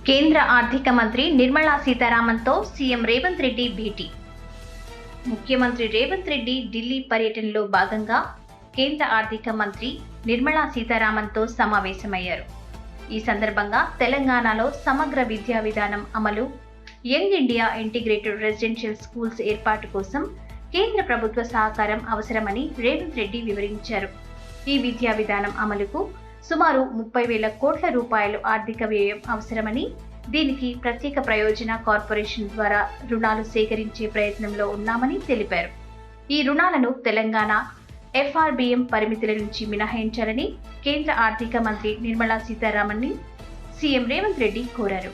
కేంద్ర ఆర్థిక మంత్రి నిర్మలా సీతారామన్తో సీఎం రేవంత్ రెడ్డి భేటీ. ముఖ్యమంత్రి రేవంత్ రెడ్డి ఢిల్లీ పర్యటనలో భాగంగా కేంద్ర ఆర్థిక మంత్రి నిర్మలా సీతారామన్తో సమావేశమయ్యారు. ఈ సందర్భంగా తెలంగాణలో సమగ్ర విద్యా విధానం అమలు, young India integrated residential schools ఏర్పాటు కోసం కేంద్ర ప్రభుత్వ సహకారం అవసరమని రేవంత్ రెడ్డి వివరించారు. ఈ విద్యా విధానం అమలుకు సుమారు 30,000 కోట్ల రూపాయలు ఆర్థిక వ్యయం అవసరమని, దీనికి ప్రత్యేక ప్రయోజన కార్పొరేషన్ ద్వారా రుణాలు సేకరించే ప్రయత్నంలో ఉన్నామని తెలిపారు. ఈ రుణాలను తెలంగాణ FRBM పరిమితుల నుంచి మినహాయించాలని కేంద్ర ఆర్థిక మంత్రి నిర్మలా సీతారామన్ని సీఎం రేవంత్ రెడ్డి కోరారు.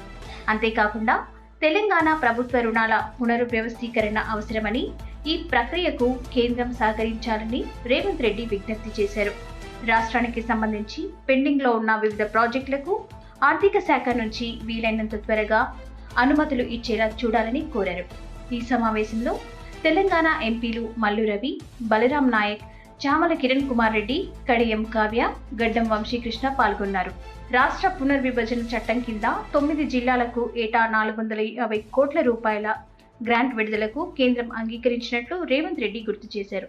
అంతేకాకుండా తెలంగాణ ప్రభుత్వ రుణాల పునర్వ్యవస్థీకరణ అవసరమని, ఈ ప్రక్రియకు కేంద్రం సహకరించాలని రేవంత్ రెడ్డి విజ్ఞప్తి చేశారు. రాష్ట్రానికి సంబంధించి పెండింగ్లో ఉన్న వివిధ ప్రాజెక్టులకు ఆర్థిక శాఖ నుంచి వీలైనంత త్వరగా అనుమతులు ఇచ్చేలా చూడాలని కోరారు. ఈ సమావేశంలో తెలంగాణ ఎంపీలు మల్లు రవి, బలరాం నాయక్, చామల కిరణ్ కుమార్ రెడ్డి, కడియం కావ్య, గడ్డం వంశీకృష్ణ పాల్గొన్నారు. రాష్ట్ర పునర్విభజన చట్టం కింద 9 జిల్లాలకు ఏటా 450 కోట్ల రూపాయల గ్రాంట్ విడుదలకు కేంద్రం అంగీకరించినట్లు రేవంత్ రెడ్డి గుర్తు చేశారు.